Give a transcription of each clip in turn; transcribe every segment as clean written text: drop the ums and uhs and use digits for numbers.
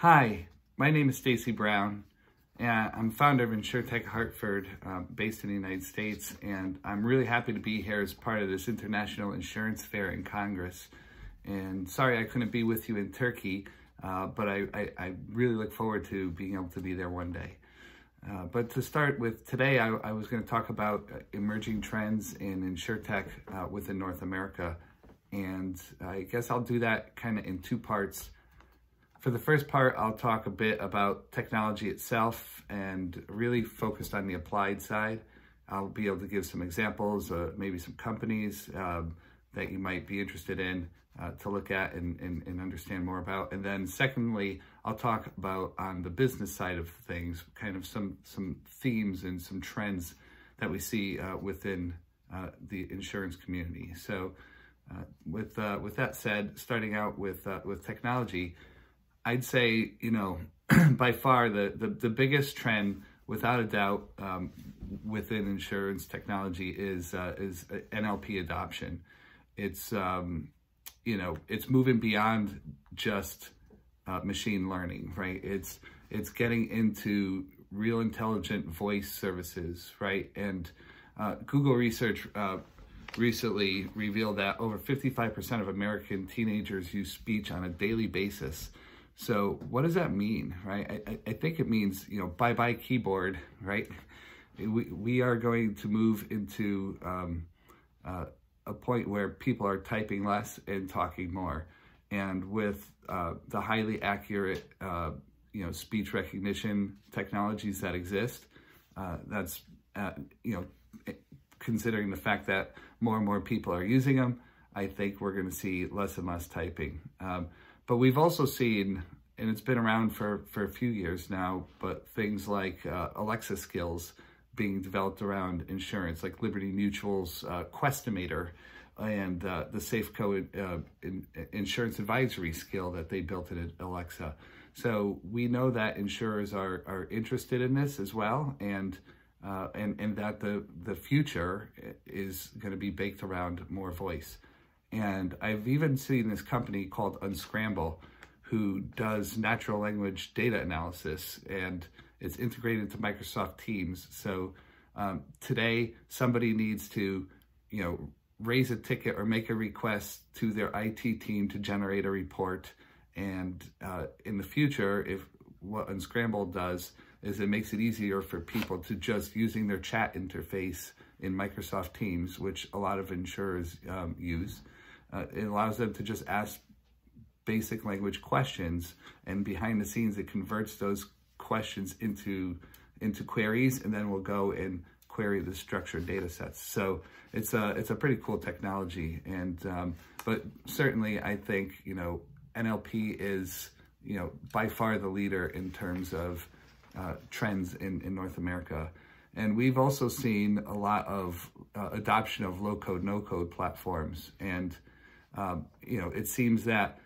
Hi, my name is Stacey Brown, and I'm founder of Insurtech Hartford, based in the United States, and I'm really happy to be here as part of this International Insurance Fair in Congress. And sorry I couldn't be with you in Turkey, but I really look forward to being able to be there one day. But to start with today, I was going to talk about emerging trends in Insurtech within North America, and I guess I'll do that kind of in two parts. For the first part, I'll talk a bit about technology itself and really focused on the applied side. I'll be able to give some examples, maybe some companies that you might be interested in to look at and understand more about. And then secondly, I'll talk about on the business side of things, kind of some themes and some trends that we see within the insurance community. So with that said, starting out with technology, I'd say, by far the biggest trend, without a doubt, within insurance technology is Nlp adoption. It's it's moving beyond just machine learning, right? It's getting into real intelligent voice services, right? And Google research recently revealed that over 55% of American teenagers use speech on a daily basis. So what does that mean, right? I think it means, bye-bye keyboard, right? We are going to move into a point where people are typing less and talking more. And with the highly accurate, speech recognition technologies that exist, that's, considering the fact that more and more people are using them, I think we're going to see less and less typing. But we've also seen, and it's been around for a few years now, but things like Alexa skills being developed around insurance, like Liberty Mutual's Questimator and the Safeco insurance advisory skill that they built in Alexa. So we know that insurers are interested in this as well, and that the future is going to be baked around more voice. And I've even seen this company called Unscramble, who does natural language data analysis, and it's integrated into Microsoft Teams. So today, somebody needs to, raise a ticket or make a request to their IT team to generate a report. And in the future, what Unscramble does is it makes it easier for people to just using their chat interface in Microsoft Teams, which a lot of insurers use. It allows them to just ask basic language questions, and behind the scenes, it converts those questions into queries, and then we'll go and query the structured data sets. So it's a pretty cool technology, and but certainly I think NLP is by far the leader in terms of trends in North America. And we've also seen a lot of adoption of low-code, no-code platforms. And, it seems that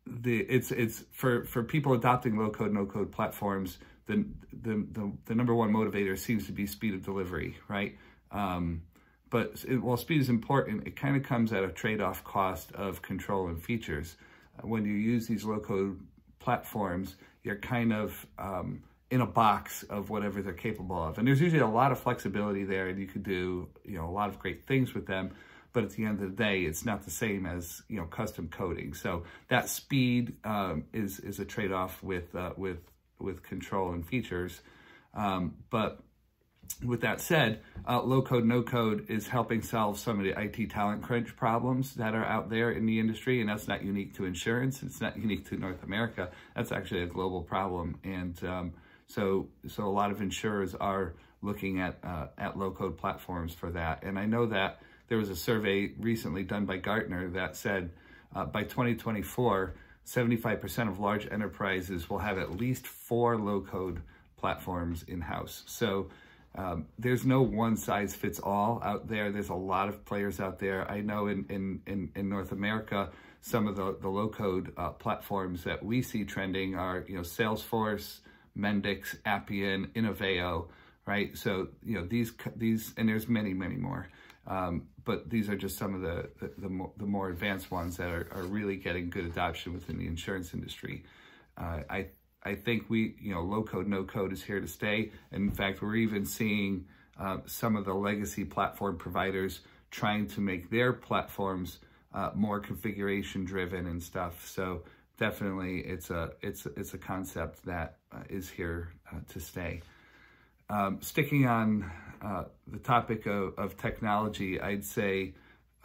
it's for people adopting low-code, no-code platforms, the number one motivator seems to be speed of delivery, right? But while speed is important, it kind of comes at a trade-off cost of control and features. When you use these low-code platforms, you're kind of in a box of whatever they're capable of. And there's usually a lot of flexibility there, and you could do, a lot of great things with them. But at the end of the day, it's not the same as, custom coding. So that speed is a trade-off with control and features. But with that said, low-code, no-code is helping solve some of the IT talent crunch problems that are out there in the industry. And that's not unique to insurance. It's not unique to North America. That's actually a global problem. And so a lot of insurers are looking at low-code platforms for that. And I know that there was a survey recently done by Gartner that said by 2024, 75% of large enterprises will have at least 4 low-code platforms in-house. So there's no one-size-fits-all out there. There's a lot of players out there. I know in North America, some of the low-code platforms that we see trending are Salesforce, Mendix, Appian, Innoveo, right? So these and there's many more. But these are just some of the more advanced ones that are really getting good adoption within the insurance industry. I think low code, no code is here to stay. And in fact, we're even seeing some of the legacy platform providers trying to make their platforms more configuration driven and stuff. So definitely it's a concept that is here to stay. Sticking on the topic of technology, I'd say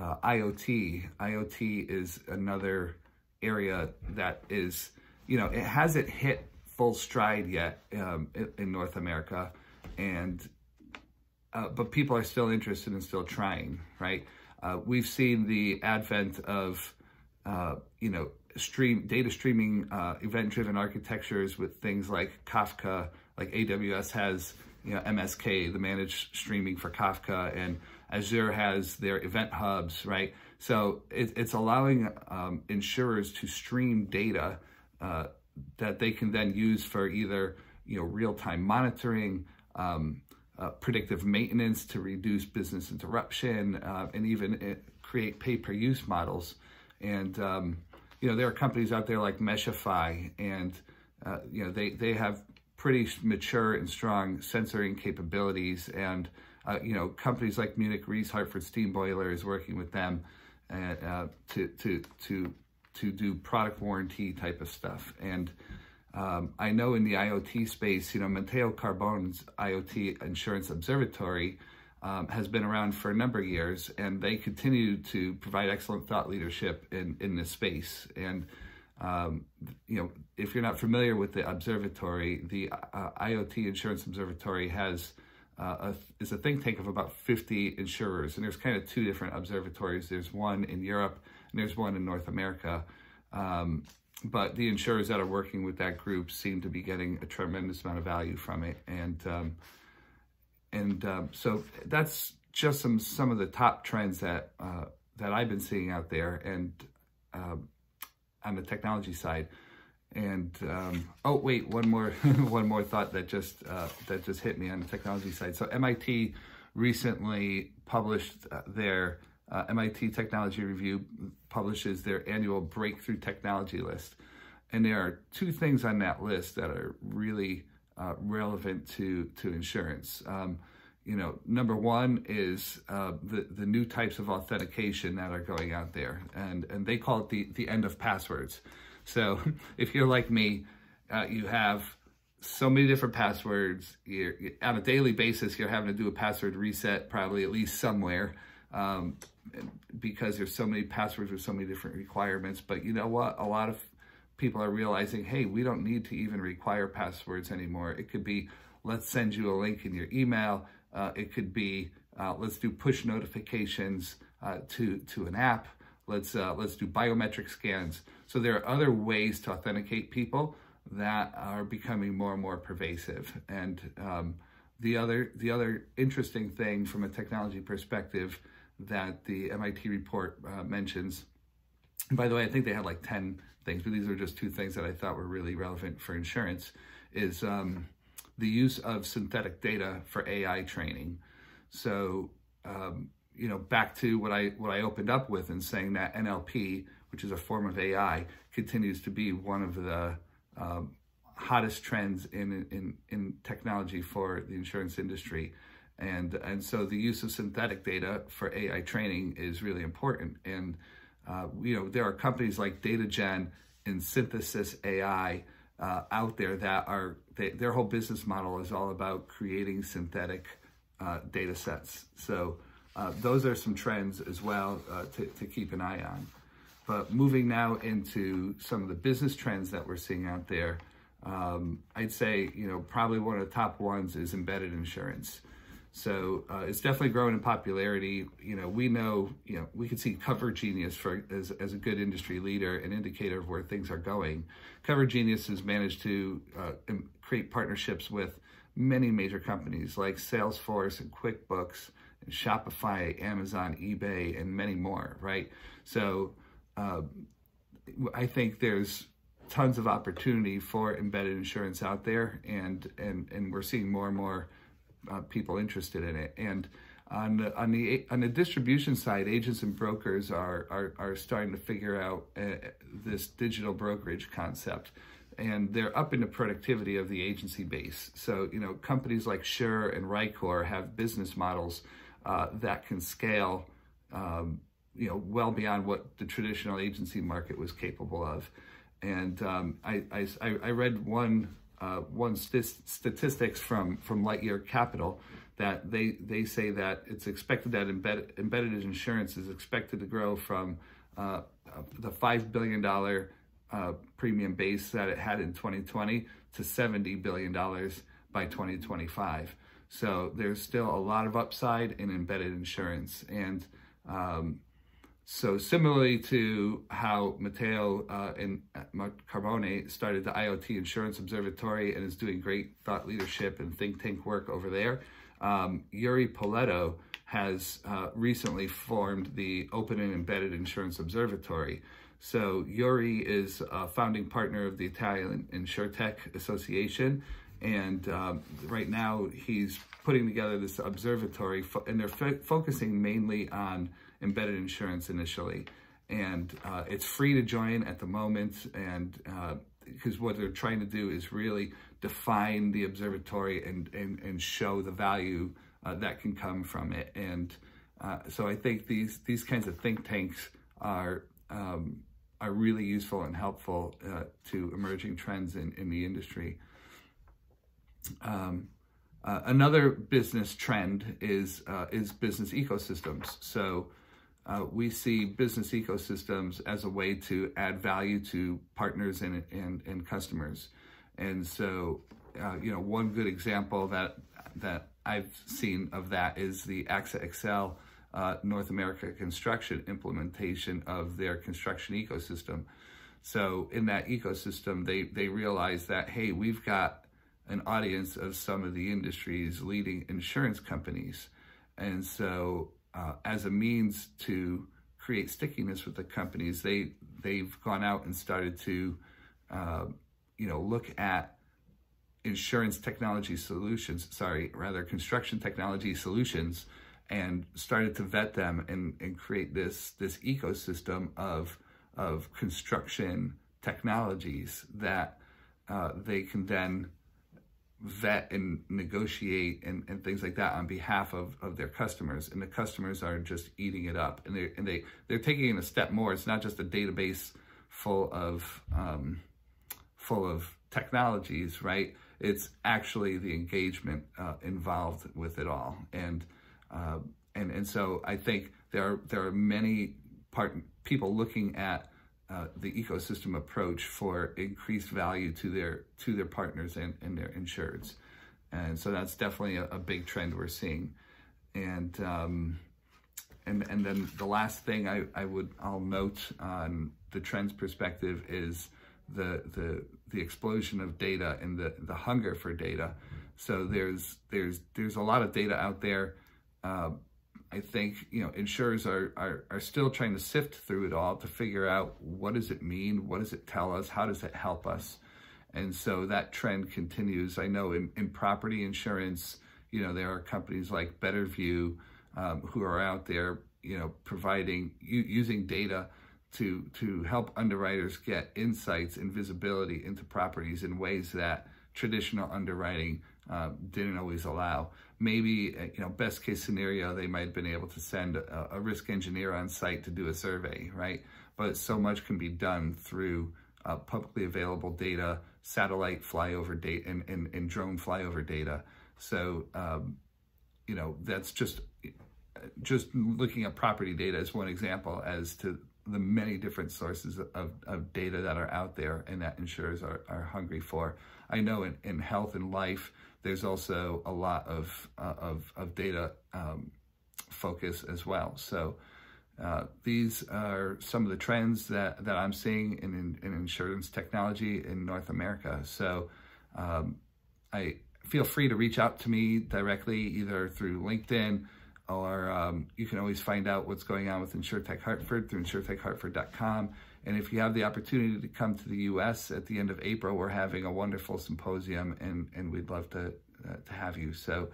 IoT. IoT is another area that is, it hasn't hit full stride yet in North America, but people are still interested and still trying, right? We've seen the advent of, data streaming, event-driven architectures with things like Kafka, like AWS has, MSK, the managed streaming for Kafka, and Azure has their event hubs, right? So it's allowing insurers to stream data that they can then use for either, real-time monitoring, predictive maintenance to reduce business interruption, and even create pay-per-use models. And, there are companies out there like Meshify, and, they have pretty mature and strong sensoring capabilities. And, companies like Munich Re's Hartford Steam Boiler is working with them to do product warranty type of stuff. And I know in the IoT space, Matteo Carbon's IoT Insurance Observatory has been around for a number of years, and they continue to provide excellent thought leadership in this space. And, if you're not familiar with the observatory, the IoT Insurance Observatory is a think tank of about 50 insurers, and there's kind of two different observatories. There's one in Europe, and there's one in North America. But the insurers that are working with that group seem to be getting a tremendous amount of value from it. And so that's just some of the top trends that I've been seeing out there, and on the technology side. And oh wait, one more thought that just hit me on the technology side. So MIT recently published their MIT Technology Review publishes their annual breakthrough technology list, and there are two things on that list that are really relevant to insurance. Number one is the new types of authentication that are going out there, and they call it the end of passwords. So if you're like me, you have so many different passwords. On a daily basis, you're having to do a password reset probably at least somewhere, because there's so many passwords with so many different requirements. But you know what? A lot of people are realizing, hey, we don't need to even require passwords anymore. It could be, let's send you a link in your email. It could be, let's do push notifications to an app. Let's do biometric scans. So there are other ways to authenticate people that are becoming more and more pervasive. And the other interesting thing from a technology perspective that the MIT report mentions, and by the way, I think they had like 10 things, but these are just two things that I thought were really relevant for insurance, is the use of synthetic data for AI training. So, back to what I opened up with and saying that NLP, which is a form of AI, continues to be one of the hottest trends in technology for the insurance industry. And so the use of synthetic data for AI training is really important. And, there are companies like DataGen and Synthesis AI out there that their whole business model is all about creating synthetic data sets. So those are some trends as well to keep an eye on. But moving now into some of the business trends that we're seeing out there, I'd say, probably one of the top ones is embedded insurance. So it's definitely growing in popularity. We know, we can see Cover Genius as a good industry leader, an indicator of where things are going. Cover Genius has managed to create partnerships with many major companies like Salesforce and QuickBooks and Shopify, Amazon, eBay, and many more, right? So I think there's tons of opportunity for embedded insurance out there, and we're seeing more and more people interested in it. And on the distribution side, agents and brokers are starting to figure out this digital brokerage concept. and they're up in the productivity of the agency base. So, you know, companies like Sure and Rycor have business models that can scale, you know, well beyond what the traditional agency market was capable of. And I read one statistics from Lightyear Capital that they say that it's expected that embedded insurance is expected to grow from the $5 billion premium base that it had in 2020 to $70 billion by 2025. So there's still a lot of upside in embedded insurance. And so similarly to how Matteo and Carbone started the IoT Insurance Observatory and is doing great thought leadership and think tank work over there, Yuri Poletto has recently formed the Open and Embedded Insurance Observatory. So Yuri is a founding partner of the Italian Insurtech Association, and right now he's putting together this observatory, and they're focusing mainly on embedded insurance initially. And it's free to join at the moment, and because what they're trying to do is really define the observatory and show the value that can come from it. And so I think these kinds of think tanks are really useful and helpful to emerging trends in the industry. Another business trend is business ecosystems. So we see business ecosystems as a way to add value to partners and customers. And so, you know, one good example that I've seen of that is the AXA XL North America construction implementation of their construction ecosystem. So in that ecosystem, they realize that, hey, we've got an audience of some of the industry's leading insurance companies. And so as a means to create stickiness with the companies, they've gone out and started to, you know, look at insurance technology solutions, construction technology solutions, and started to vet them and create this ecosystem of construction technologies that they can then vet and negotiate and things like that on behalf of their customers, and the customers are just eating it up, and they're taking it a step more. It's not just a database full of technologies, right? It's actually the engagement involved with it all, and so I think there are many people looking at the ecosystem approach for increased value to their partners and their insureds, and so that's definitely a big trend we're seeing. And then the last thing I'll note on the trends perspective is the explosion of data and the hunger for data. So there's a lot of data out there. I think, you know, insurers are still trying to sift through it all to figure out, what does it mean? What does it tell us? How does it help us? And so that trend continues. I know in property insurance, you know, there are companies like Betterview who are out there, you know, using data to help underwriters get insights and visibility into properties in ways that traditional underwriting didn't always allow. Maybe, you know, best case scenario, they might have been able to send a risk engineer on site to do a survey, right? But so much can be done through publicly available data, satellite flyover data, and drone flyover data. So, you know, that's just looking at property data as one example as to the many different sources of data that are out there and that insurers are hungry for. I know in health and life, there's also a lot of data focus as well. So these are some of the trends that I'm seeing in insurance technology in North America. So I feel free to reach out to me directly, either through LinkedIn, or you can always find out what's going on with Insurtech Hartford through insurtechhartford.com. And if you have the opportunity to come to the U.S. at the end of April, we're having a wonderful symposium, and we'd love to have you. So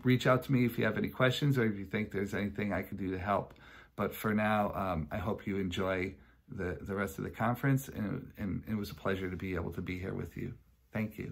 reach out to me if you have any questions or if you think there's anything I can do to help. But for now, I hope you enjoy the rest of the conference, and it was a pleasure to be able to be here with you. Thank you.